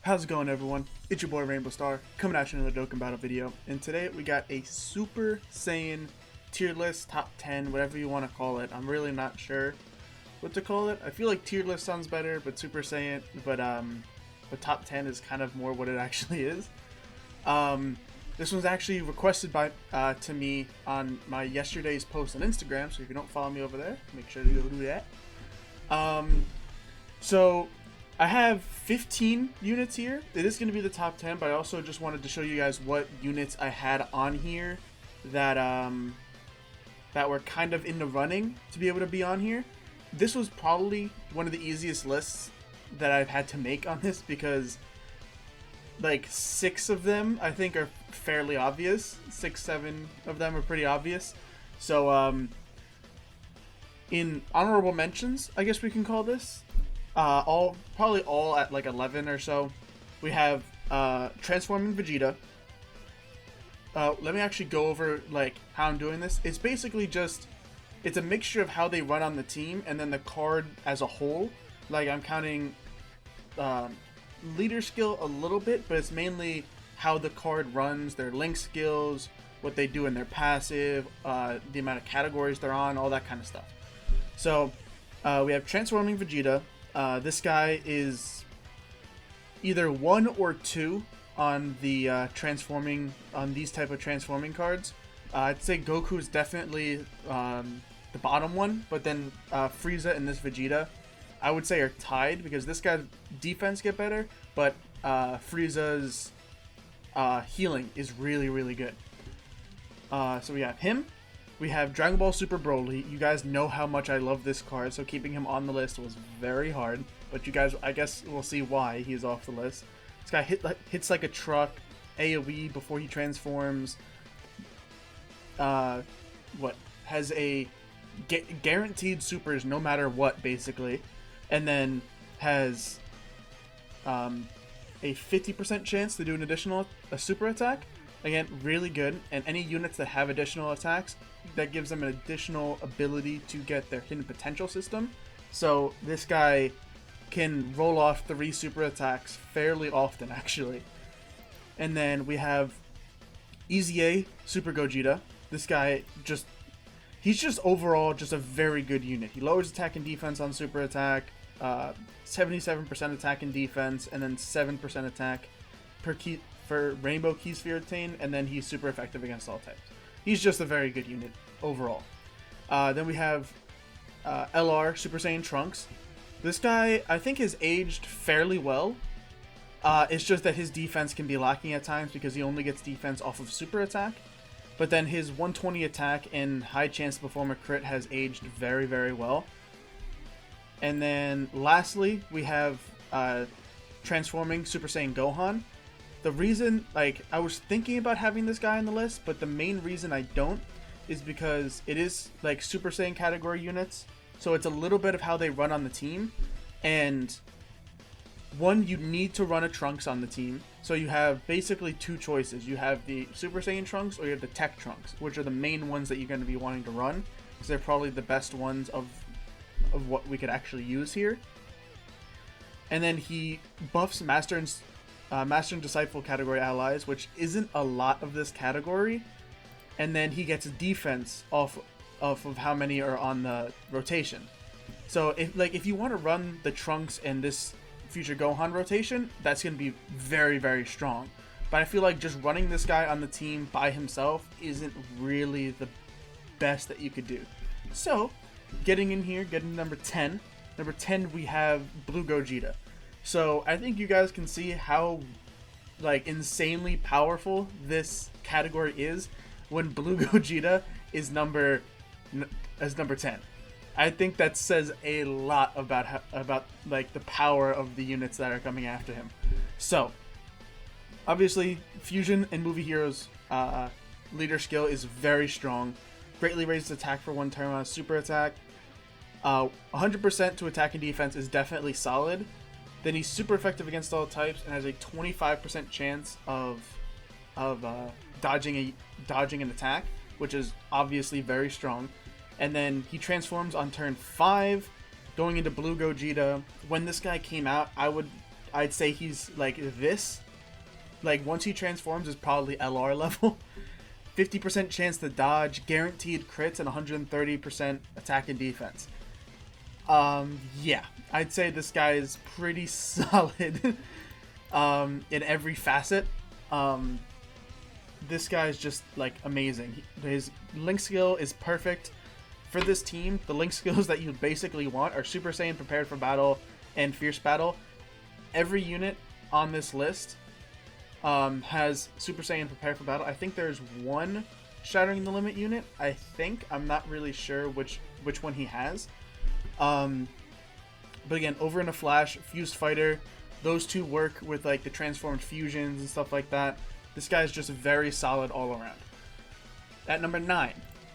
How's it going, everyone? It's your boy Rainbow Star coming at you in another Dokkan battle video, and today we got a Super Saiyan tier list, top 10, whatever you want to call it. I'm really not sure what to call it. I feel like tier list sounds better, but Super Saiyan, but top 10 is kind of more what it actually is. This was actually requested by to me on my yesterday's post on Instagram, so if you don't follow me over there, make sure to go do that. So I have 15 units here. It is going to be the top 10, but I also just wanted to show you guys what units I had on here that that were kind of in the running to be able to be on here. This was probably one of the easiest lists that I've had to make on this because like 6 of them I think are fairly obvious. 6-7 of them are pretty obvious. So in honorable mentions, I guess we can call this, probably all at like 11 or so. We have transforming Vegeta. Let me actually go over like how I'm doing this. It's basically just, it's a mixture of how they run on the team and then the card as a whole. Like I'm counting leader skill a little bit, but it's mainly how the card runs, their link skills, what they do in their passive, the amount of categories they're on, all that kind of stuff. So we have transforming Vegeta. This guy is either 1 or 2 on the transforming, on these type of transforming cards. I'd say Goku is definitely the bottom one, but then Frieza and this Vegeta I would say are tied because this guy's defense get better, but Frieza's healing is really good. So we have him. We have Dragon Ball Super Broly. You guys know how much I love this card, so keeping him on the list was very hard. But you guys, I guess we'll see why he's off the list. This guy hits like a truck, AoE before he transforms. Has a guaranteed supers no matter what, basically. And then has a 50% chance to do an additional super attack. Again, really good. And any units that have additional attacks, that gives them an additional ability to get their hidden potential system. So this guy can roll off 3 super attacks fairly often, actually. And then we have EZA Super Gogeta. This guy he's just overall just a very good unit. He lowers attack and defense on super attack, 77% attack and defense, and then 7% attack for Rainbow Key Sphere Attain, and then he's super effective against all types. He's just a very good unit overall. Then we have LR Super Saiyan Trunks. This guy, I think, has aged fairly well. It's just that his defense can be lacking at times because he only gets defense off of super attack. But then his 120 attack and high chance to perform a crit has aged very well. And then lastly, we have transforming Super Saiyan Gohan. The reason, like, I was thinking about having this guy on the list, but the main reason I don't is because it is like Super Saiyan category units, so it's a little bit of how they run on the team. And one, you need to run a Trunks on the team, so you have basically 2 choices. You have the Super Saiyan Trunks or you have the Tech Trunks, which are the main ones that you're going to be wanting to run, because they're probably the best ones of what we could actually use here. And then he buffs Master and Disciple category allies, which isn't a lot of this category, and then he gets defense off of how many are on the rotation. So if you want to run the Trunks and this future Gohan rotation, that's going to be very strong. But I feel like just running this guy on the team by himself isn't really the best that you could do. So getting in here, getting number 10. Number 10, we have Blue Gogeta. So I think you guys can see how like insanely powerful this category is when Blue Gogeta is number 10. I think that says a lot about like the power of the units that are coming after him. So obviously Fusion and Movie Heroes leader skill is very strong. Greatly raises attack for 1 turn on a super attack. 100% to attack and defense is definitely solid. Then he's super effective against all types and has a 25% chance of dodging an attack, which is obviously very strong. And then he transforms on turn 5, going into Blue Gogeta. When this guy came out, I I'd say he's like this. Like once he transforms is probably LR level. 50% chance to dodge, guaranteed crits, and 130% attack and defense. Yeah, I'd say this guy is pretty solid in every facet. This guy is just like amazing. His link skill is perfect for this team. The link skills that you basically want are Super Saiyan, Prepared for Battle, and Fierce Battle. Every unit on this list has Super Saiyan, Prepared for Battle. I think there's one Shattering the Limit unit. I'm not really sure which one he has. But again, Over in a Flash, Fused Fighter, those two work with like the transformed fusions and stuff like that. This guy is just very solid all around. At number 9,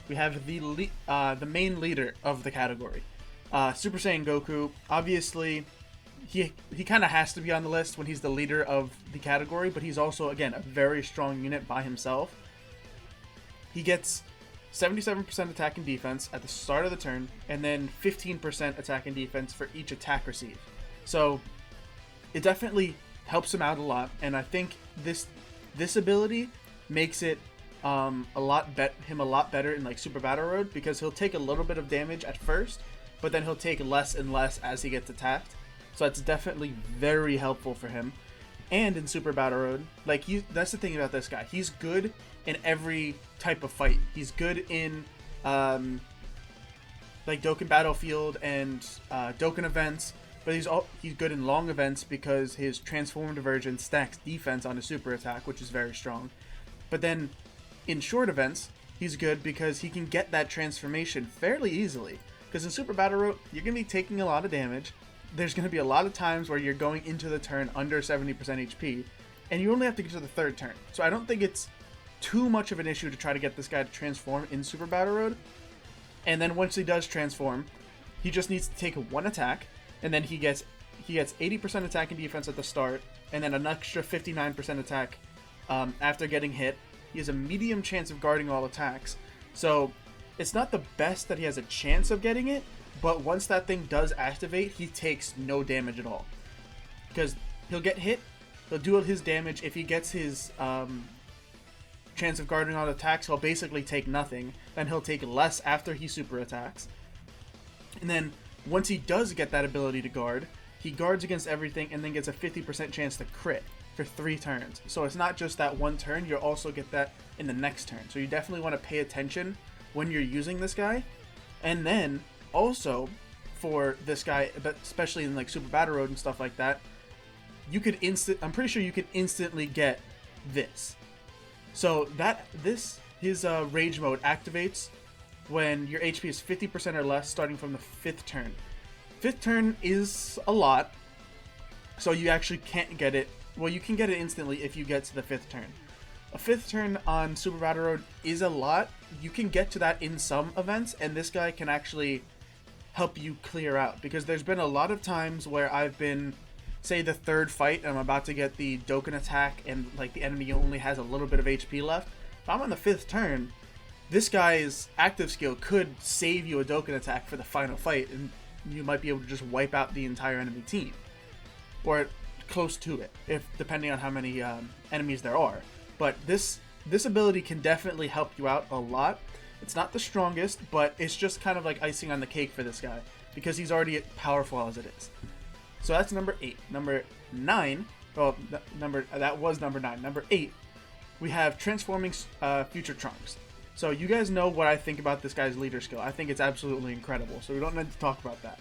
we have the main leader of the category, Super Saiyan Goku. Obviously, he kind of has to be on the list when he's the leader of the category, but he's also, again, a very strong unit by himself. He gets 77% attack and defense at the start of the turn, and then 15% attack and defense for each attack received. So it definitely helps him out a lot, and I think this ability makes it him a lot better in like Super Battle Road, because he'll take a little bit of damage at first, but then he'll take less and less as he gets attacked. So that's definitely very helpful for him. And in Super Battle Road, like that's the thing about this guy. He's good in every type of fight. He's good in like Dokkan Battlefield and Dokkan events, but he's good in long events because his transformed version stacks defense on a super attack, which is very strong. But then in short events, he's good because he can get that transformation fairly easily. Because in Super Battle Road, you're going to be taking a lot of damage. There's going to be a lot of times where you're going into the turn under 70% HP, and you only have to get to the third turn. So I don't think it's too much of an issue to try to get this guy to transform in Super Battle Road. And then once he does transform, he just needs to take one attack, and then he gets 80% attack and defense at the start, and then an extra 59% attack after getting hit. He has a medium chance of guarding all attacks. So it's not the best that he has a chance of getting it, but once that thing does activate, he takes no damage at all. Because he'll get hit, he'll do his damage. If he gets his chance of guarding all attacks, he'll basically take nothing. Then he'll take less after he super attacks. And then once he does get that ability to guard, he guards against everything and then gets a 50% chance to crit for 3 turns. So it's not just that one turn, you'll also get that in the next turn. So you definitely want to pay attention when you're using this guy. And then also for this guy, but especially in like Super Battle Road and stuff like that, I'm pretty sure you could instantly get this. So his rage mode activates when your HP is 50% or less starting from the 5th turn. 5th turn is a lot, so you actually can't get it. Well, you can get it instantly if you get to the 5th turn. A 5th turn on Super Battle Road is a lot. You can get to that in some events, and this guy can actually help you clear out, because there's been a lot of times where I've been, say, the 3rd fight, and I'm about to get the Dokkan attack, and like the enemy only has a little bit of HP left. If I'm on the 5th turn, this guy's active skill could save you a Dokkan attack for the final fight, and you might be able to just wipe out the entire enemy team, or close to it, depending on how many enemies there are. But this ability can definitely help you out a lot. It's not the strongest, but it's just kind of like icing on the cake for this guy, because he's already powerful as it is. So that's number 8. Number 9, well, that was number 9. Number 8, we have Transforming Future Trunks. So you guys know what I think about this guy's leader skill. I think it's absolutely incredible, so we don't need to talk about that.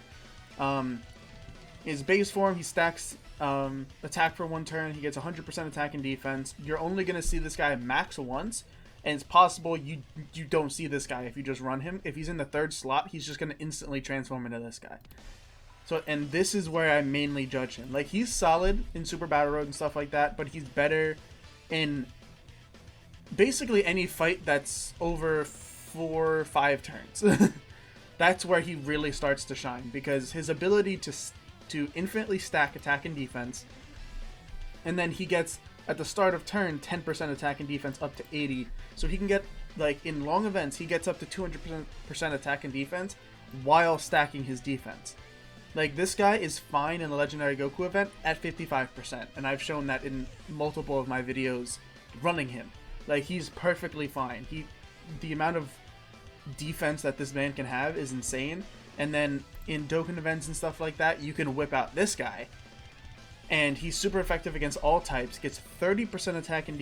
His base form, he stacks attack for 1 turn. He gets 100% attack and defense. You're only going to see this guy max once, and it's possible you don't see this guy if you just run him. If he's in the 3rd slot, he's just going to instantly transform into this guy. So, and this is where I mainly judge him. Like, he's solid in Super Battle Road and stuff like that, but he's better in basically any fight that's over 4 or 5 turns. That's where he really starts to shine, because his ability to infinitely stack attack and defense, and then he gets at the start of turn 10% attack and defense up to 80, so he can get, like, in long events he gets up to 200% attack and defense while stacking his defense. Like, this guy is fine in the Legendary Goku event at 55%, and I've shown that in multiple of my videos running him. Like, he's perfectly fine. The amount of defense that this man can have is insane, and then in Dokkan events and stuff like that, you can whip out this guy, and he's super effective against all types, gets 30% attack and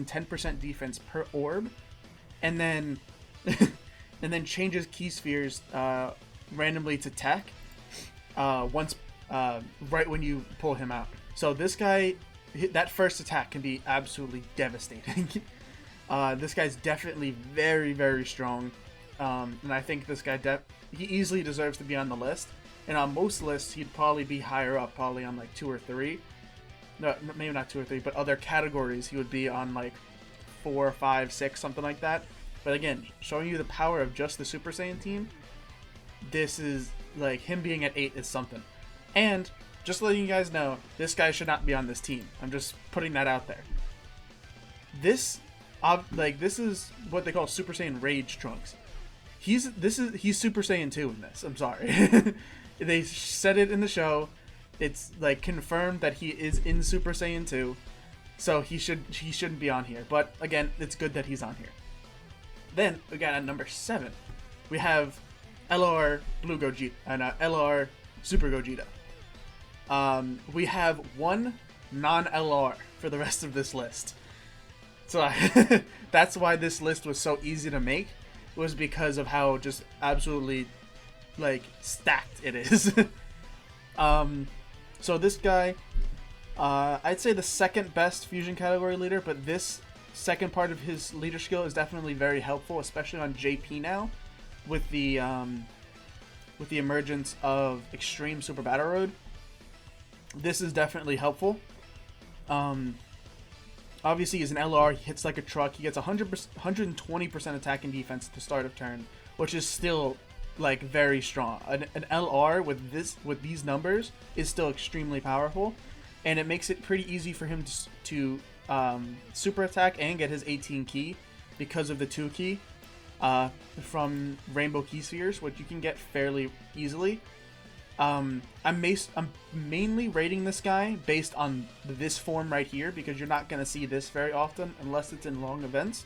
10% defense per orb, and then and then changes key spheres randomly to tech once right when you pull him out. So this guy, that first attack can be absolutely devastating. This guy's definitely very, very strong, and I think this guy he easily deserves to be on the list. And on most lists, he'd probably be higher up, probably on like 2 or 3. No, maybe not 2 or 3, but other categories he would be on like 4, 5, 6, something like that. But again, showing you the power of just the Super Saiyan team, this is like, him being at 8 is something. And just letting you guys know, this guy should not be on this team. I'm just putting that out there. This is what they call Super Saiyan Rage Trunks. He's Super Saiyan 2 in this. I'm sorry. They said it in the show. It's like confirmed that he is in Super Saiyan 2, so he shouldn't be on here. But again, it's good that he's on here. Then we got at number 7, we have LR Blue Gogeta and LR Super Gogeta. We have one non-LR for the rest of this list. So that's why this list was so easy to make, was because of how just absolutely like stacked it is. So this guy, I'd say the second best fusion category leader, but this second part of his leader skill is definitely very helpful, especially on JP now, with the emergence of Extreme Super Battle Road. This is definitely helpful. Obviously, he's an LR. He hits like a truck. He gets 120% attack and defense at the start of turn, which is still like very strong. An LR with these numbers is still extremely powerful, and it makes it pretty easy for him to super attack and get his 18 key because of the 2 key from Rainbow Key Spheres, which you can get fairly easily. I'm mainly rating this guy based on this form right here, because you're not going to see this very often unless it's in long events.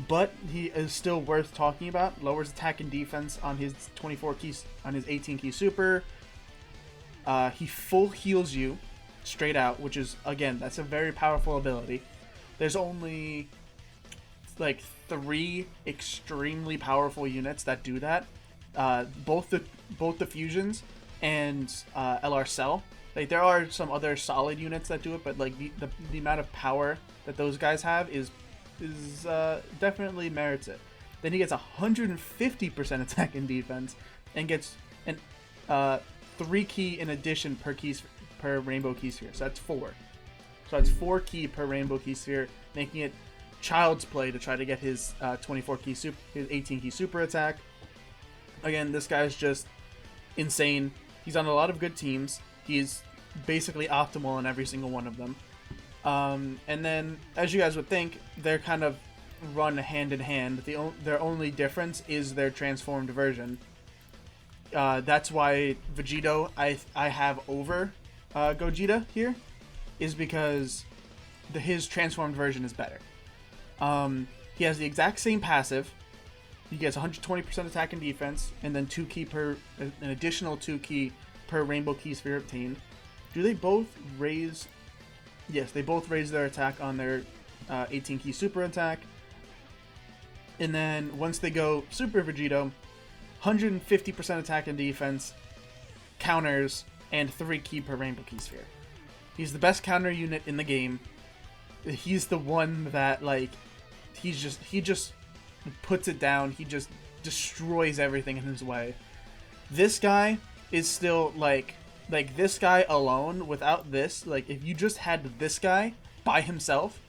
But he is still worth talking about. Lowers attack and defense on his 24 keys, on his 18 key super. He full heals you straight out, which is, again, that's a very powerful ability. There's only like 3 extremely powerful units that do that. Both the fusions and LR Cell. Like, there are some other solid units that do it, but like the amount of power that those guys have is definitely merits it. Then he gets 150% attack and defense, and gets an 3 key in addition per Rainbow Key Sphere. So that's 4. So that's 4 key per Rainbow Key Sphere, making it child's play to try to get his 24 key super, his 18 key super attack. Again, this guy's just insane. He's on a lot of good teams. He's basically optimal in every single one of them. And then, as you guys would think, they're kind of run hand in hand. Their only difference is their transformed version. That's why Vegito I have over Gogeta here, is because his transformed version is better. He has the exact same passive. He gets 120% attack and defense, and then an additional 2 key per Rainbow Key Sphere obtained. Do they both raise? Yes, they both raise their attack on their 18 key super attack. And then once they go Super Vegito, 150% attack and defense, counters, and 3 key per Rainbow Key Sphere. He's the best counter unit in the game. He's the one that, like, he just puts it down. He just destroys everything in his way. This guy is still like this guy alone, without this, like, if you just had this guy by himself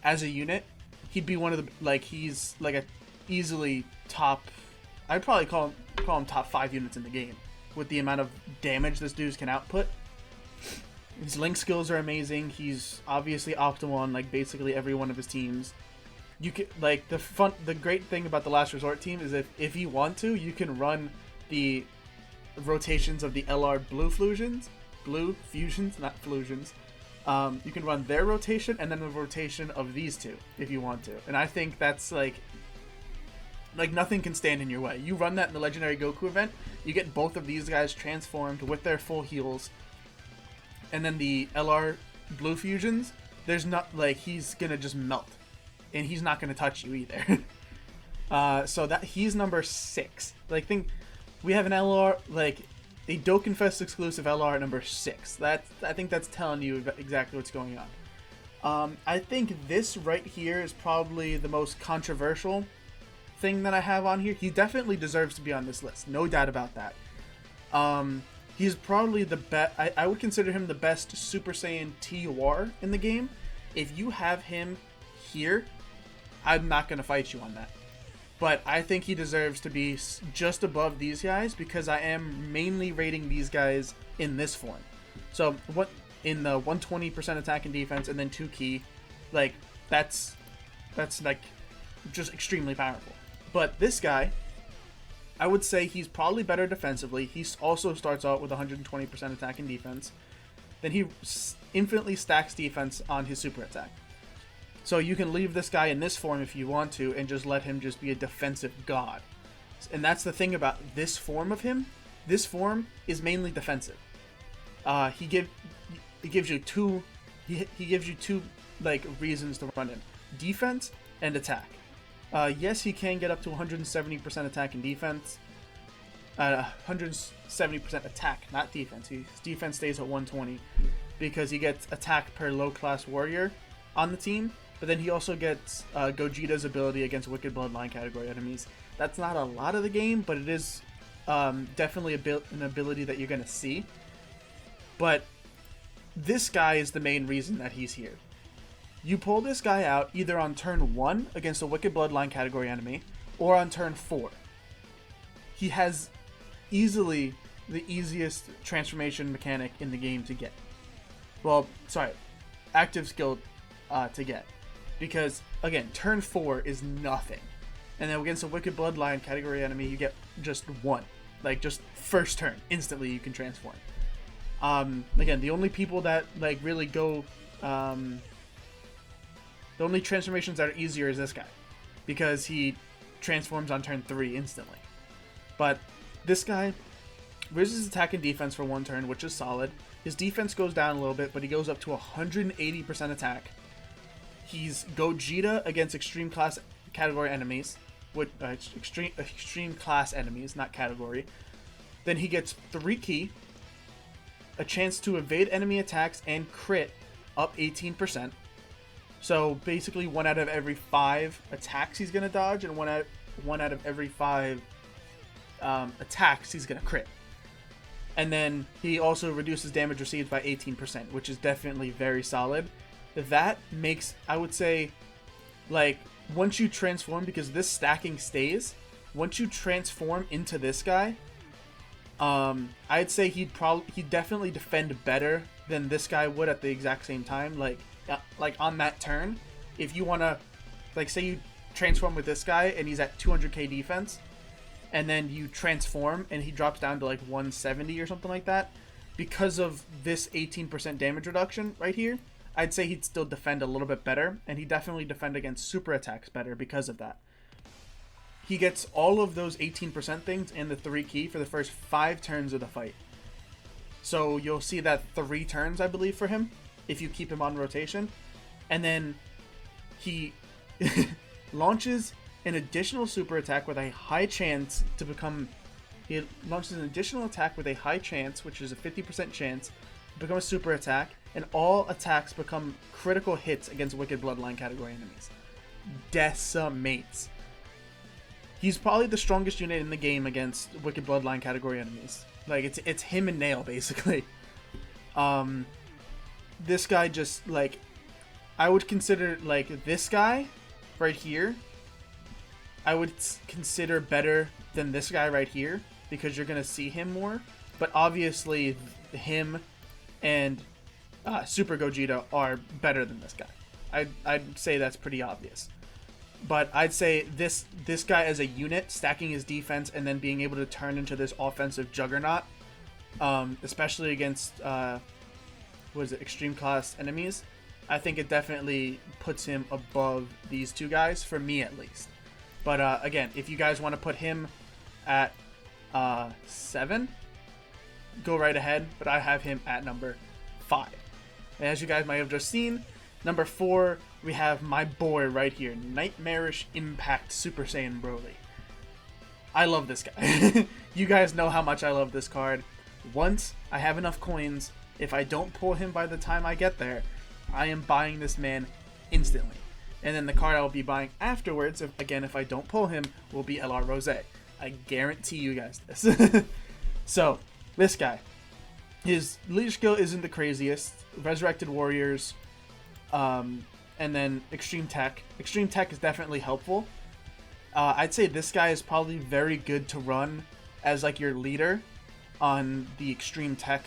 as a unit, he'd be one of the, like, he's like a easily top, I'd probably call him top 5 units in the game with the amount of damage this dude can output. His link skills are amazing. He's obviously optimal on like basically every one of his teams. You can, like, the great thing about the Last Resort team is if you want to, you can run the rotations of the LR blue fusions, not fusions. You can run their rotation and then the rotation of these two if you want to. And I think that's like nothing can stand in your way. You run that in the Legendary Goku event, you get both of these guys transformed with their full heals, and then the LR blue fusions, there's not like he's gonna just melt, and he's not gonna touch you either. So that he's number 6. Like, think we have an LR, like a Dokkan Fest exclusive LR at number 6. I think that's telling you exactly what's going on. I think this right here is probably the most controversial thing that I have on here. He definitely deserves to be on this list, no doubt about that. He's probably the best. I would consider him the best Super Saiyan TUR in the game. If you have him here, I'm not going to fight you on that. But I think he deserves to be just above these guys because I am mainly rating these guys in this form. So what in the 120% attack and defense and then 2 key, like that's like just extremely powerful. But this guy, I would say he's probably better defensively. He also starts out with 120% attack and defense. Then he infinitely stacks defense on his super attack. So you can leave this guy in this form if you want to and just let him just be a defensive god. And that's the thing about this form of him. This form is mainly defensive. He gives you two like reasons to run him: defense and attack. Yes, he can get up to 170% attack and defense. 170% attack, not defense. His defense stays at 120 because he gets attack per low class warrior on the team. But then he also gets Gogeta's ability against Wicked Bloodline category enemies. That's not a lot of the game, but it is definitely an ability that you're going to see. But this guy is the main reason that he's here. You pull this guy out either on turn 1 against a Wicked Bloodline category enemy, or on turn 4. He has easily the easiest transformation mechanic in the game to get. Well, sorry, active skill to get. Because, again, turn 4 is nothing. And then against a Wicked Bloodline category enemy, you get just 1. Like, just first turn, instantly you can transform. Again, the only people that, like, really go... the only transformations that are easier is this guy. Because he transforms on turn 3 instantly. But this guy raises his attack and defense for 1 turn, which is solid. His defense goes down a little bit, but he goes up to 180% attack. He's Gogeta against extreme class category enemies, with extreme class enemies, not category. Then he gets 3 ki, a chance to evade enemy attacks and crit up 18%. So basically 1 out of every 5 attacks he's gonna dodge, and 1 out of every 5 attacks he's gonna crit. And then he also reduces damage received by 18%, which is definitely very solid. That makes, I would say, like, once you transform, because this stacking stays, once you transform into this guy, I'd say he'd definitely defend better than this guy would at the exact same time. Like on that turn, if you want to, like, say you transform with this guy and he's at 200k defense, and then you transform and he drops down to like 170 or something like that, because of this 18% damage reduction right here, I'd say he'd still defend a little bit better, and he'd definitely defend against super attacks better because of that. He gets all of those 18% things and the 3 ki for the first 5 turns of the fight. So you'll see that 3 turns, I believe, for him, if you keep him on rotation. And then he launches an additional super attack with a high chance to become... He launches an additional attack with a high chance, which is a 50% chance, to become a super attack, and all attacks become critical hits against Wicked Bloodline category enemies. Decimates. He's probably the strongest unit in the game against Wicked Bloodline category enemies. Like, it's him and Nail, basically. This guy just, like... I would consider, like, this guy right here, I would consider better than this guy right here, because you're going to see him more. But obviously, him and Super Gogeta are better than this guy. I'd say that's pretty obvious. But I'd say this guy as a unit, stacking his defense and then being able to turn into this offensive juggernaut, especially against extreme class enemies, I think it definitely puts him above these two guys, for me at least. But again, if you guys want to put him at 7, go right ahead, but I have him at number 5. And as you guys might have just seen, number 4, we have my boy right here, Nightmarish Impact Super Saiyan Broly. I love this guy. You guys know how much I love this card. Once I have enough coins, if I don't pull him by the time I get there, I am buying this man instantly. And then the card I'll be buying afterwards, if I don't pull him, will be LR Rose. I guarantee you guys this. So, this guy. His leader skill isn't the craziest. Resurrected Warriors, and then Extreme Tech. Extreme Tech is definitely helpful. I'd say this guy is probably very good to run as like your leader on the Extreme Tech,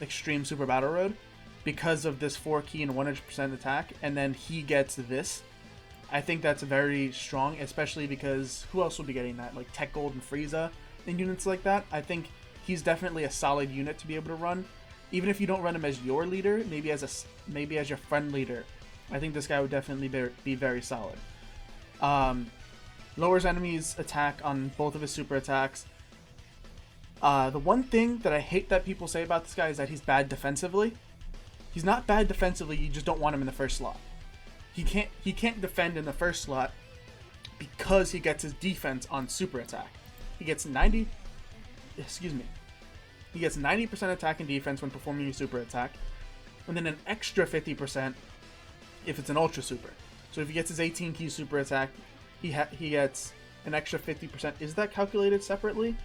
Extreme Super Battle Road, because of this 4 key and 100% attack, and then he gets this. I think that's very strong, especially because who else will be getting that? Like Tech Gold and Frieza and units like that. I think he's definitely a solid unit to be able to run, even if you don't run him as your leader, maybe as your friend leader. I think this guy would definitely be very solid. Lowers enemies' attack on both of his super attacks. The one thing that I hate that people say about this guy is that he's bad defensively. He's not bad defensively, you just don't want him in the first slot. He can't defend in the first slot because he gets his defense on super attack. He gets 90% attack and defense when performing a super attack, and then an extra 50% if it's an ultra super. So if he gets his 18 key super attack, he gets an extra 50%. Is that calculated separately?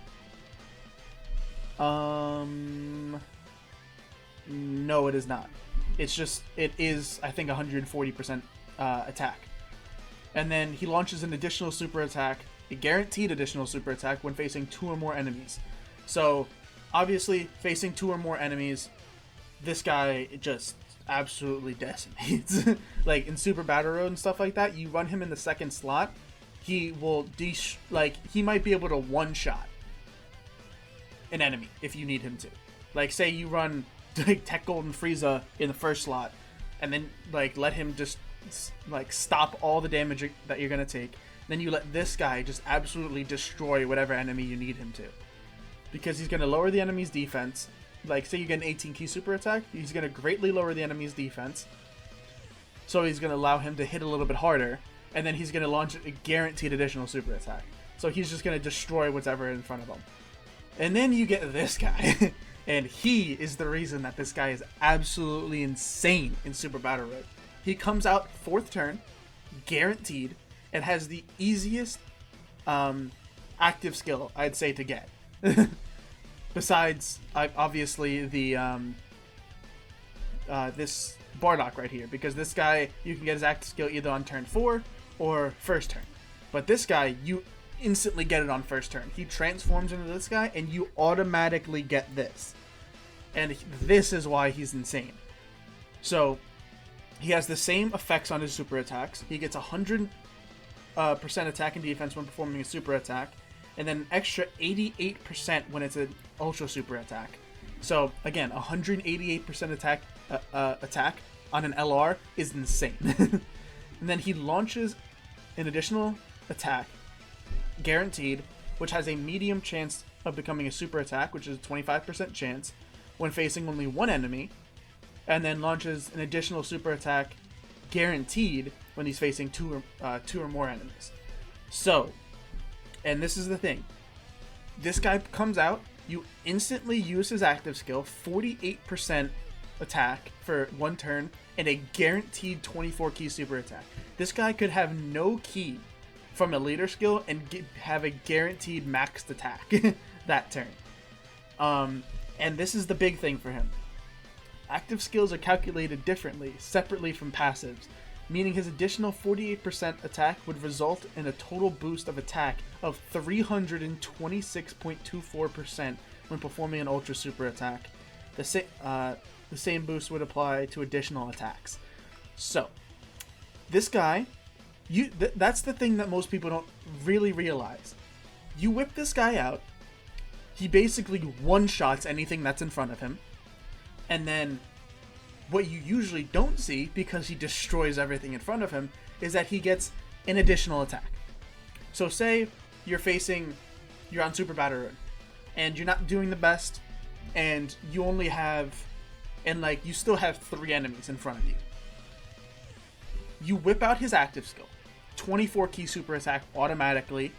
No, it is not. It is, I think, 140% attack. And then he launches an additional super attack, a guaranteed additional super attack, when facing 2 or more enemies. So, obviously, facing 2 or more enemies, this guy just absolutely decimates. Like, in Super Battle Road and stuff like that, you run him in the second slot, he will he might be able to one-shot an enemy if you need him to. Like, say you run like Tech Gold and Frieza in the first slot, and then like let him just like stop all the damage that you're gonna take. Then you let this guy just absolutely destroy whatever enemy you need him to, because he's gonna lower the enemy's defense. Like, say you get an 18 key super attack, he's gonna greatly lower the enemy's defense, so he's gonna allow him to hit a little bit harder, and then he's gonna launch a guaranteed additional super attack. So he's just gonna destroy whatever in front of him. And then you get this guy, and he is the reason that this guy is absolutely insane in Super Battle Road. He comes out 4th turn, guaranteed, and has the easiest active skill, I'd say, to get. Besides, obviously, the this Bardock right here, because this guy, you can get his active skill either on turn 4 or 1st turn. But this guy, you instantly get it on 1st turn. He transforms into this guy, and you automatically get this. And this is why he's insane. So, he has the same effects on his super attacks. He gets 100% attack and defense when performing a super attack, and then an extra 88% when it's an ultra super attack. So, again, 188% attack on an LR is insane. And then he launches an additional attack, guaranteed, which has a medium chance of becoming a super attack, which is a 25% chance, when facing only 1 enemy, and then launches an additional super attack, guaranteed, when he's facing 2 or more enemies. So, and this is the thing, this guy comes out, you instantly use his active skill, 48% attack for 1 turn, and a guaranteed 24 key super attack. This guy could have no key from a leader skill and have a guaranteed maxed attack that turn. And this is the big thing for him. Active skills are calculated differently, separately from passives, meaning his additional 48% attack would result in a total boost of attack of 326.24% when performing an ultra super attack. The same boost would apply to additional attacks. So, this guy That's the thing that most people don't really realize. You whip this guy out, he basically one-shots anything that's in front of him, and then what you usually don't see, because he destroys everything in front of him, is that he gets an additional attack. So say you're on Super Battle Road, and you're not doing the best, and you only have, and like, you still have 3 enemies in front of you. You whip out his active skill, 24 key super attack automatically,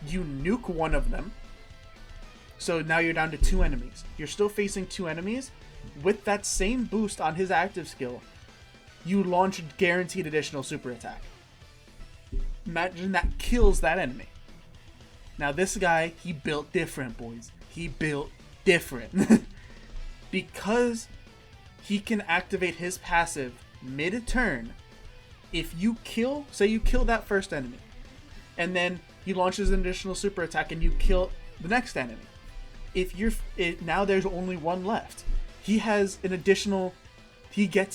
you nuke one of them, so now you're down to 2 enemies. You're still facing 2 enemies. With that same boost on his active skill, you launch a guaranteed additional super attack. Imagine that kills that enemy. Now this guy, he built different, boys. He built different. Because he can activate his passive mid-turn. If you say you kill that first enemy, and then he launches an additional super attack and you kill the next enemy. Now there's only 1 left. He gets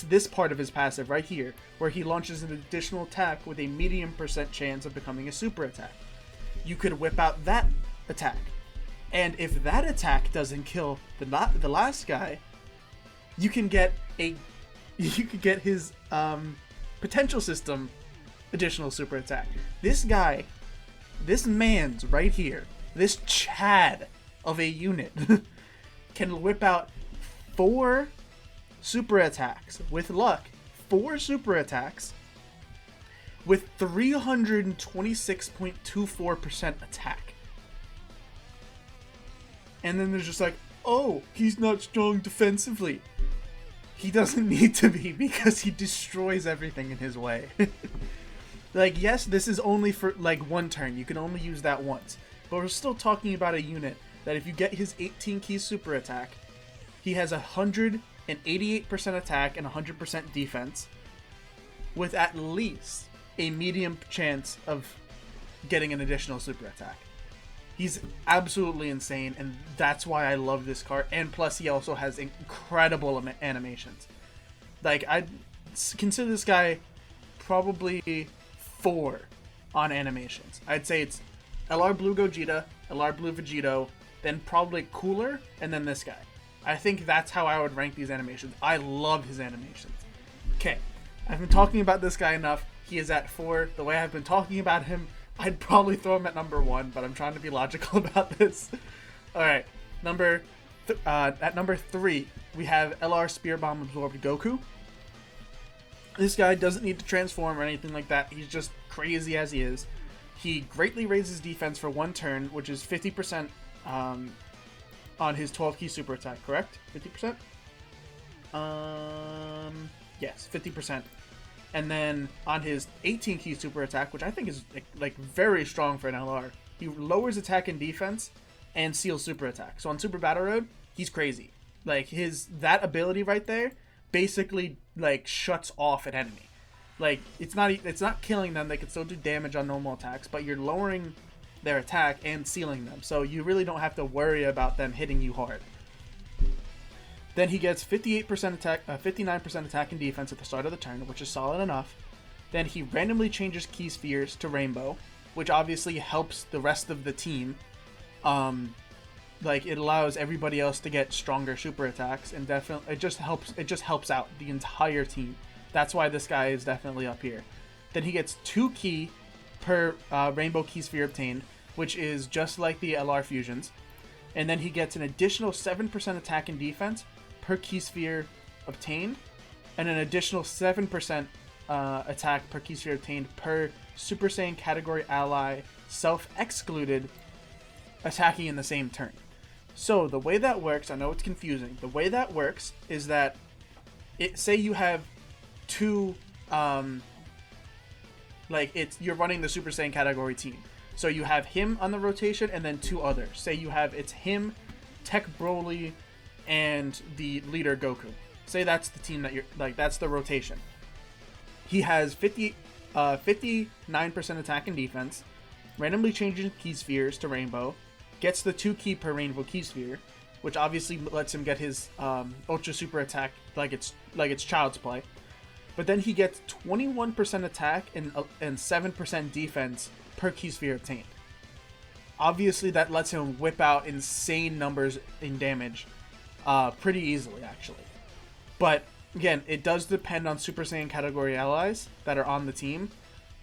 this part of his passive right here, where he launches an additional attack with a medium % chance of becoming a super attack. You could whip out that attack, and if that attack doesn't kill the last guy, you can get his potential system additional super attack. This man's right here, this Chad of a unit, can whip out 4 super attacks with luck, 4 super attacks with 326.24% attack. And then there's just like, oh, he's not strong defensively. He doesn't need to be, because he destroys everything in his way. Like, yes, this is only for like 1 turn. You can only use that once. But we're still talking about a unit that if you get his 18 key super attack, he has 188% attack and 100% defense, with at least a medium chance of getting an additional super attack. He's absolutely insane, and that's why I love this card. And plus, he also has incredible animations. Like, I'd consider this guy probably 4 on animations. I'd say it's LR Blue Gogeta, LR Blue Vegito, then probably Cooler, and then this guy. I think that's how I would rank these animations. I love his animations. Okay, I've been talking about this guy enough. He is at 4. The way I've been talking about him, I'd probably throw him at number 1, but I'm trying to be logical about this. Alright, at number 3, we have LR Spear Bomb Absorbed Goku. This guy doesn't need to transform or anything like that. He's just crazy as he is. He greatly raises defense for 1 turn, which is 50% on his 12 key super attack, correct? 50%? Yes, 50%. And then on his 18 key super attack, which I think is like very strong for an LR, he lowers attack and defense and seals super attack. So on Super Battle Road, he's crazy. Like, that ability right there basically like shuts off an enemy. Like, it's not killing them. They can still do damage on normal attacks, but you're lowering their attack and sealing them, so you really don't have to worry about them hitting you hard. Then he gets 58% attack, 59% attack and defense at the start of the turn, which is solid enough. Then he randomly changes key spheres to Rainbow, which obviously helps the rest of the team. Like, it allows everybody else to get stronger super attacks, and definitely it just helps out the entire team. That's why this guy is definitely up here. Then he gets 2 key per Rainbow Key Sphere obtained, which is just like the LR fusions. And then he gets an additional 7% attack and defense per Key Sphere obtained, and an additional 7% attack per Key Sphere obtained per Super Saiyan category ally self-excluded attacking in the same turn. So the way that works, I know it's confusing. The way that works is that say you have 2 you're running the Super Saiyan category team. So you have him on the rotation and then 2 others. Say it's him, Tech Broly, and the leader Goku. Say that's the team that that's the rotation. He has 59% attack and defense, randomly changes key spheres to Rainbow, gets the 2 key per Rainbow Key Sphere, which obviously lets him get his Ultra Super attack like it's child's play. But then he gets 21% attack and 7% defense per key sphere obtained. Obviously, that lets him whip out insane numbers in damage pretty easily, actually. But, again, it does depend on Super Saiyan category allies that are on the team.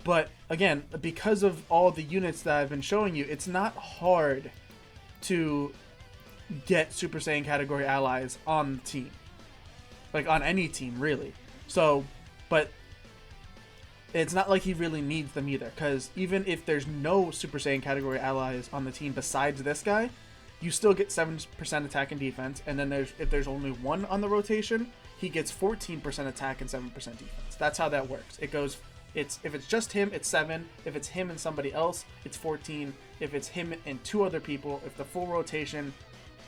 But, again, because of all the units that I've been showing you, it's not hard to get Super Saiyan category allies on the team. Like, on any team, really. So, but it's not like he really needs them either, because even if there's no Super Saiyan category allies on the team besides this guy, you still get 7% attack and defense, and then if there's only one on the rotation, he gets 14% attack and 7% defense. That's how that works. It goes, if it's just him, it's 7. If it's him and somebody else, it's 14. If it's him and 2 other people, if the full rotation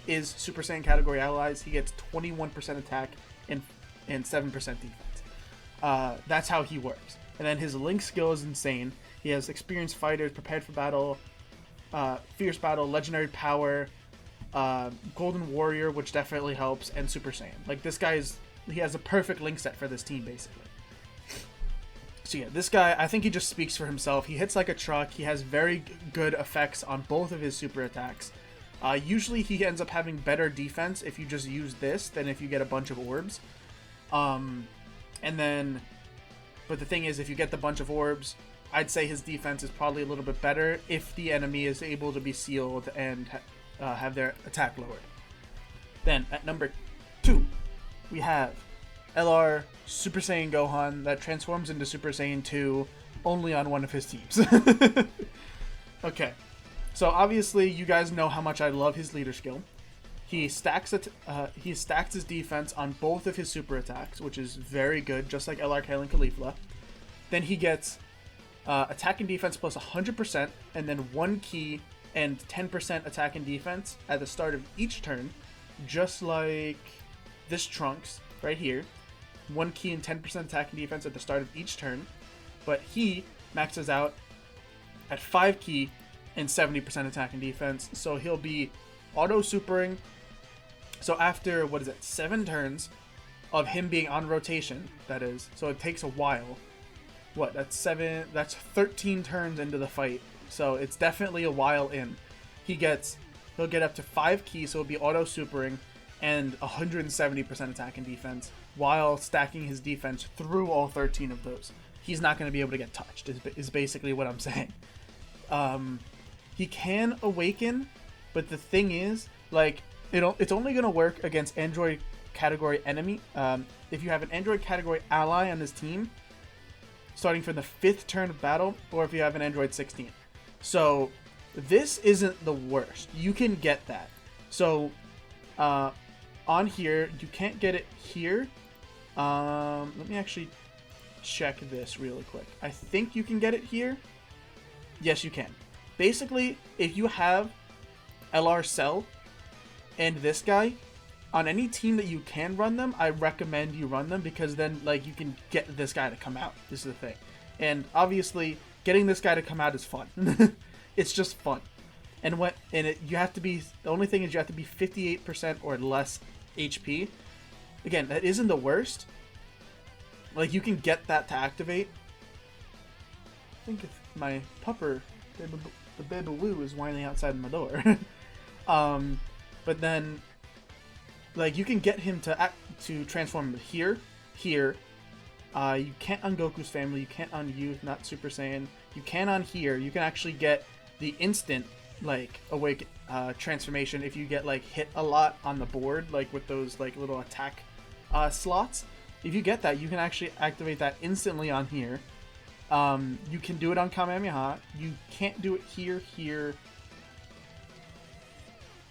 is Super Saiyan category allies, he gets 21% attack and 7% defense. That's how he works. And then his Link skill is insane. He has experienced fighters, prepared for battle, fierce battle, legendary power, golden warrior, which definitely helps, and Super Saiyan. Like, this guy he has a perfect Link set for this team, basically. So yeah, this guy, I think he just speaks for himself. He hits like a truck. He has very good effects on both of his super attacks. Usually he ends up having better defense if you just use this than if you get a bunch of orbs. But the thing is, if you get the bunch of orbs, I'd say his defense is probably a little bit better if the enemy is able to be sealed and have their attack lowered. Then, at number 2, we have LR Super Saiyan Gohan that transforms into Super Saiyan 2 only on one of his teams. Okay, so obviously you guys know how much I love his leader skill. He stacks his defense on both of his super attacks, which is very good, just like LRK and Caulifla. Then he gets attack and defense plus 100%, and then 1 key and 10% attack and defense at the start of each turn, just like this Trunks right here. 1 key and 10% attack and defense at the start of each turn, but he maxes out at 5 key and 70% attack and defense, so he'll be auto-supering. So after, 7 turns of him being on rotation, that is, so it takes a while. That's 13 turns into the fight, so it's definitely a while in. He'll get up to 5 keys, so he'll be auto-supering, and 170% attack and defense, while stacking his defense through all 13 of those. He's not going to be able to get touched, is basically what I'm saying. He can awaken, but the thing is, like, it's only going to work against Android category enemy. If you have an Android category ally on this team, starting from the 5th turn of battle, or if you have an Android 16. So this isn't the worst. You can get that. So on here, you can't get it here. Let me actually check this really quick. I think you can get it here. Yes, you can. Basically, if you have LR Cell and this guy, on any team that you can run them, I recommend you run them, because then, like, you can get this guy to come out. This is the thing. And obviously, getting this guy to come out is fun. It's just fun. You have to be, the only thing is you have to be 58% or less HP. Again, that isn't the worst. Like, you can get that to activate. I think if my pupper, the baby Lou, is whining outside my door. But then, like, you can get him to transform here. You can't on Goku's family. You can't on Youth, not Super Saiyan. You can on here. You can actually get the instant, like, awake transformation if you get, like, hit a lot on the board, like with those, like, little attack slots. If you get that, you can actually activate that instantly on here. You can do it on Kamehameha. You can't do it here.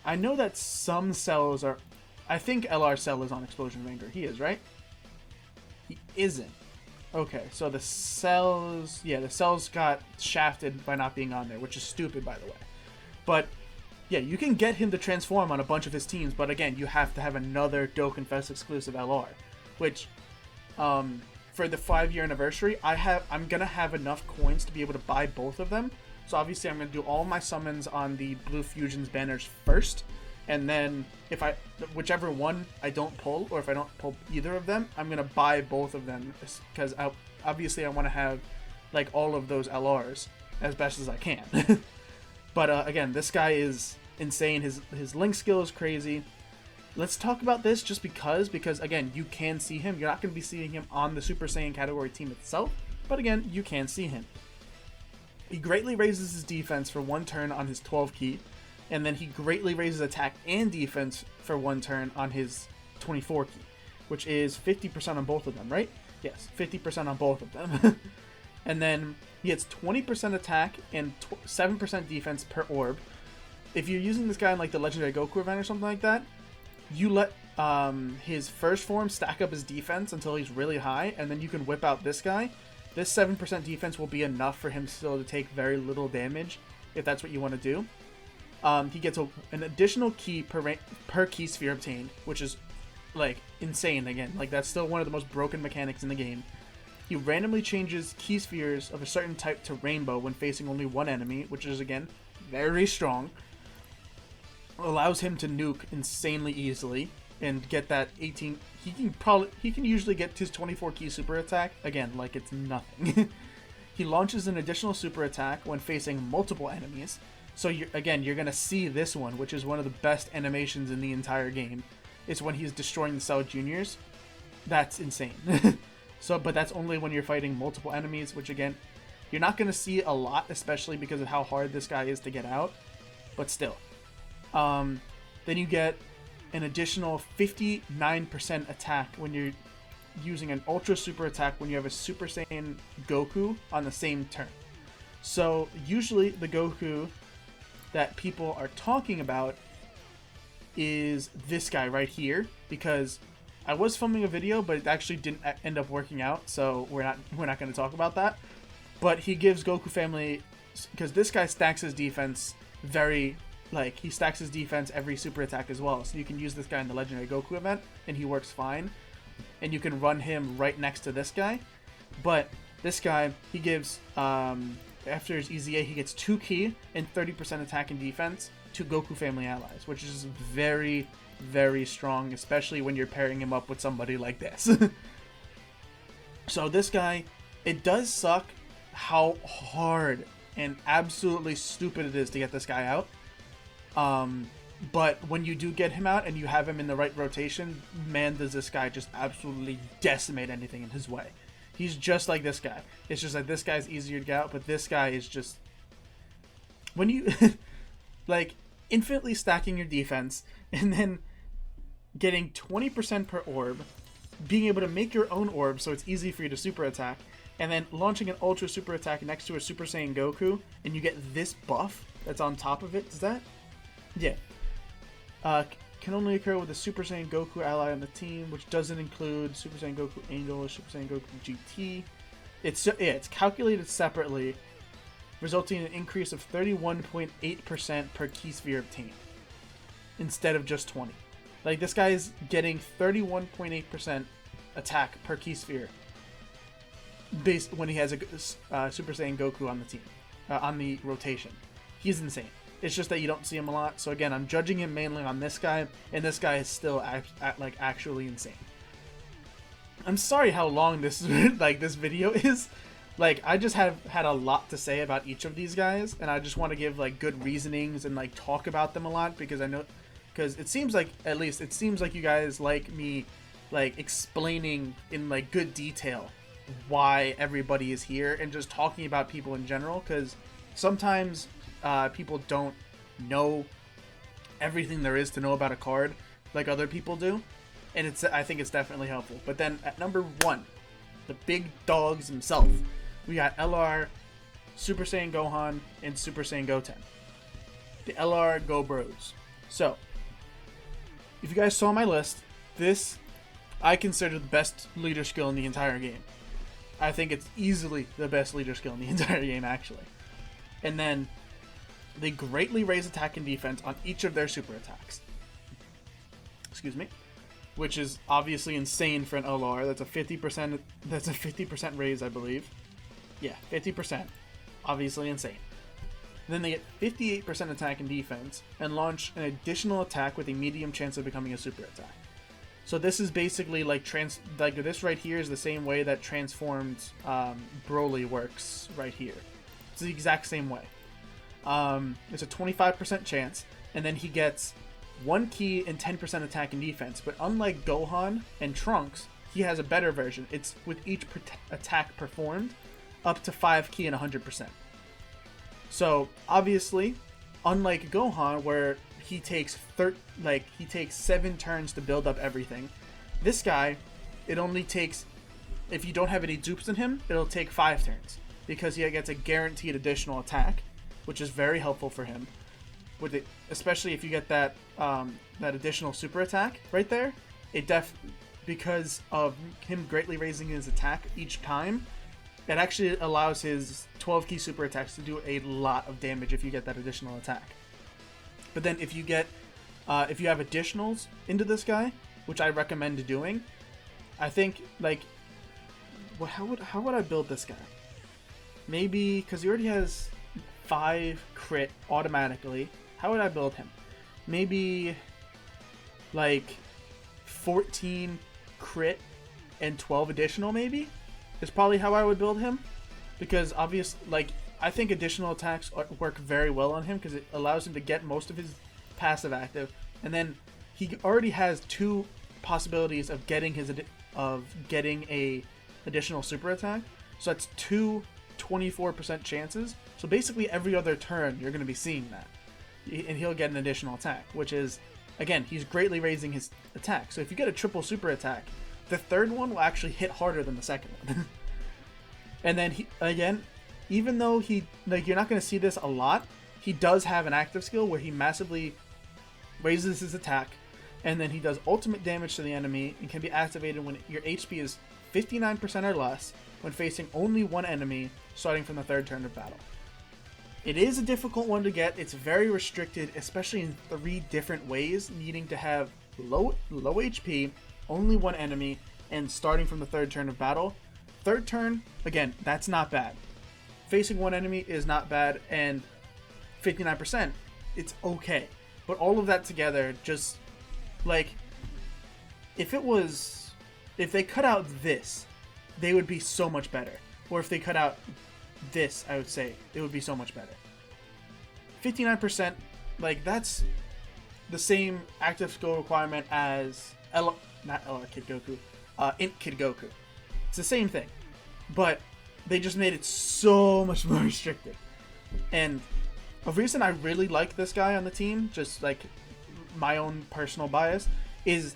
I know that some cells are... I think LR Cell is on Explosion Ranger. He is, right? He isn't. Okay, so the cells... Yeah, the cells got shafted by not being on there, which is stupid, by the way. But, yeah, you can get him to transform on a bunch of his teams, but again, you have to have another Dokkan Fest exclusive LR. Which, for the 5-year anniversary, I'm going to have enough coins to be able to buy both of them. So obviously I'm going to do all my summons on the Blue Fusions banners first, and then if whichever one I don't pull, or if I don't pull either of them, I'm gonna buy both of them, because obviously I want to have like all of those LRs as best as I can. But again, this guy is insane. His link skill is crazy. Let's talk about this just because again, you can see him. You're not going to be seeing him on the Super Saiyan category team itself, but again, you can see him. He greatly raises his defense for 1 turn on his 12 key, and then he greatly raises attack and defense for 1 turn on his 24 key, which is 50% on both of them, right? Yes, 50% on both of them. And then he gets 20% attack and 7% defense per orb. If you're using this guy in like the Legendary Goku event or something like that, you let his first form stack up his defense until he's really high, and then you can whip out this guy. This 7% defense will be enough for him still to take very little damage, if that's what you want to do. He gets an additional key per key sphere obtained, which is like insane. Again, like that's still one of the most broken mechanics in the game. He randomly changes key spheres of a certain type to rainbow when facing only one enemy, which is again very strong. Allows him to nuke insanely easily and get that 18. He can usually get his 24 key super attack again like it's nothing. He launches an additional super attack when facing multiple enemies. So you're gonna see this one, which is one of the best animations in the entire game. It's when he's destroying the Cell Juniors. That's insane. But that's only when you're fighting multiple enemies, which again, you're not gonna see a lot, especially because of how hard this guy is to get out. But still. Then you get an additional 59% attack when you're using an Ultra Super attack when you have a Super Saiyan Goku on the same turn. So usually the Goku that people are talking about is this guy right here, because I was filming a video, but it actually didn't end up working out, so we're not going to talk about that. But he gives Goku family, because this guy stacks his defense he stacks his defense every super attack as well. So you can use this guy in the Legendary Goku event, and he works fine. And you can run him right next to this guy. But this guy, he gives, after his EZA, he gets 2 key and 30% attack and defense to Goku family allies, which is very, very strong, especially when you're pairing him up with somebody like this. So this guy, it does suck how hard and absolutely stupid it is to get this guy out. But when you do get him out and you have him in the right rotation, man, does this guy just absolutely decimate anything in his way. He's just like this guy. It's just like this guy's easier to get out, but this guy is just... When you... like, infinitely stacking your defense, and then getting 20% per orb, being able to make your own orb so it's easy for you to super attack, and then launching an Ultra Super attack next to a Super Saiyan Goku, and you get this buff that's on top of it. Is that... Yeah. Can only occur with a Super Saiyan Goku ally on the team, which doesn't include Super Saiyan Goku Angel or Super Saiyan Goku GT. It's calculated separately, resulting in an increase of 31.8% per key sphere obtained, instead of just 20. Like, this guy is getting 31.8% attack per key sphere based when he has a Super Saiyan Goku on the team, on the rotation. He's insane. It's just that you don't see him a lot. So again, I'm judging him mainly on this guy, and this guy is still actually insane. I'm sorry how long this this video is. Like, I just have had a lot to say about each of these guys, and I just want to give like good reasonings and like talk about them a lot, because it seems like you guys like me like explaining in like good detail why everybody is here and just talking about people in general, because sometimes people don't know everything there is to know about a card like other people do, and I think it's definitely helpful. But then at number 1, the big dogs himself, we got LR, Super Saiyan Gohan, and Super Saiyan Goten. The LR Go Bros. So, if you guys saw my list, this I consider the best leader skill in the entire game. I think it's easily the best leader skill in the entire game, actually. And then they greatly raise attack and defense on each of their super attacks. Excuse me. Which is obviously insane for an LR. That's a 50%. That's a 50% raise, I believe. Yeah, 50%. Obviously insane. Then they get 58% attack and defense, and launch an additional attack with a medium chance of becoming a super attack. So this is basically like this right here is the same way that transformed Broly works right here. It's the exact same way. It's a 25% chance, and then he gets 1 ki and 10% attack and defense. But unlike Gohan and Trunks, he has a better version. It's with each attack performed, up to 5 ki and 100%. So obviously, unlike Gohan, where he takes 7 turns to build up everything, this guy, it only takes, if you don't have any dupes in him, it'll take 5 turns, because he gets a guaranteed additional attack, which is very helpful for him. With it, especially if you get that that additional super attack right there, because of him greatly raising his attack each time, it actually allows his 12 ki super attacks to do a lot of damage if you get that additional attack. But then if you get, if you have additionals into this guy, which I recommend doing, I think, like, how would I build this guy? Maybe, because he already has 5 crit automatically, how would I build him? Maybe, like, 14 crit and 12 additional, maybe? Is probably how I would build him, because I think additional attacks work very well on him, because it allows him to get most of his passive active, and then he already has 2 possibilities of getting a additional super attack, so that's 2 24% chances. So basically every other turn you're going to be seeing that, and he'll get an additional attack, which is, again, he's greatly raising his attack. So if you get a triple super attack, the third one will actually hit harder than the second one. And then even though you're not going to see this a lot, he does have an active skill where he massively raises his attack, and then he does ultimate damage to the enemy and can be activated when your HP is 59% or less when facing only one enemy starting from the 3rd turn of battle. It is a difficult one to get. It's very restricted, especially in 3 different ways, needing to have low HP, only one enemy, and starting from the 3rd turn of battle. 3rd turn, again, that's not bad. Facing one enemy is not bad, and 59%, it's okay. But all of that together, just, like, if they cut out this, they would be so much better. Or if they cut out this, I would say, it would be so much better. 59%, like, that's the same active skill requirement as not LR Kid Goku, Int Kid Goku. It's the same thing, but they just made it so much more restricted. And a reason I really like this guy on the team, just like my own personal bias, is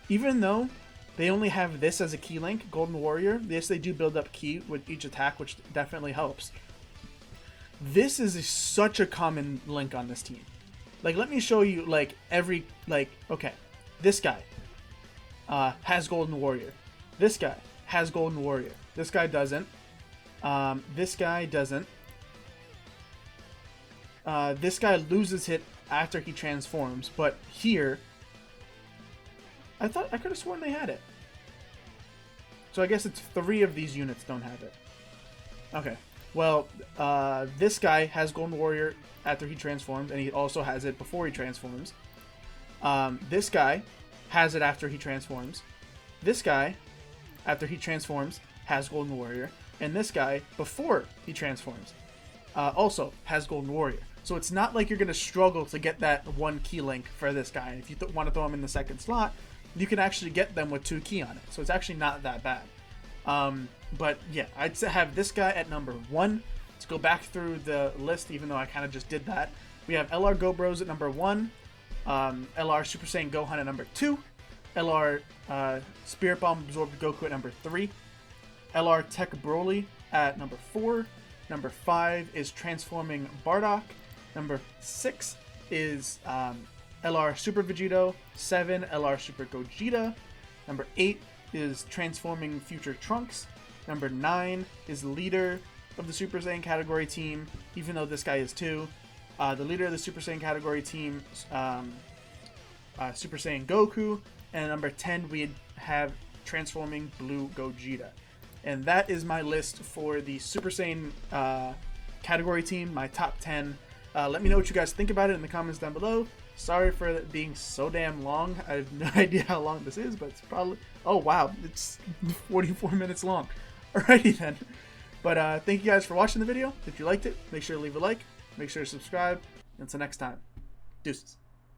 even though they only have this as a key link, Golden Warrior, yes, they do build up ki with each attack, which definitely helps. This is such a common link on this team. Like, let me show you, like, okay, this guy has Golden Warrior. This guy has Golden Warrior. This guy doesn't. This guy doesn't. This guy loses hit after he transforms, but here, I could have sworn they had it. So I guess it's 3 of these units don't have it. Okay. Well, this guy has Golden Warrior after he transforms, and he also has it before he transforms. This guy has it after he transforms. This guy, after he transforms, has Golden Warrior. And this guy, before he transforms, also has Golden Warrior. So it's not like you're going to struggle to get that 1 key link for this guy. If you want to throw him in the 2nd slot, you can actually get them with 2 key on it. So it's actually not that bad. But yeah, I'd have this guy at number 1. Let's go back through the list, even though I kind of just did that. We have LR Gobros at number 1. LR Super Saiyan Gohan at number 2. LR Spirit Bomb Absorbed Goku at number 3. LR Tech Broly at number 4. Number 5 is Transforming Bardock. Number 6 is LR Super Vegito. 7, LR Super Gogeta. Number 8 is Transforming Future Trunks. Number 9 is Leader of the Super Saiyan category team, even though this guy is 2. The leader of the Super Saiyan category team, Super Saiyan Goku. And number 10, we have Transforming Blue Gogeta. And that is my list for the Super Saiyan category team, my top 10. Let me know what you guys think about it in the comments down below. Sorry for it being so damn long. I have no idea how long this is, but it's probably... Oh, wow. It's 44 minutes long. Alrighty then. But thank you guys for watching the video. If you liked it, make sure to leave a like. Make sure to subscribe. Until next time. Deuces.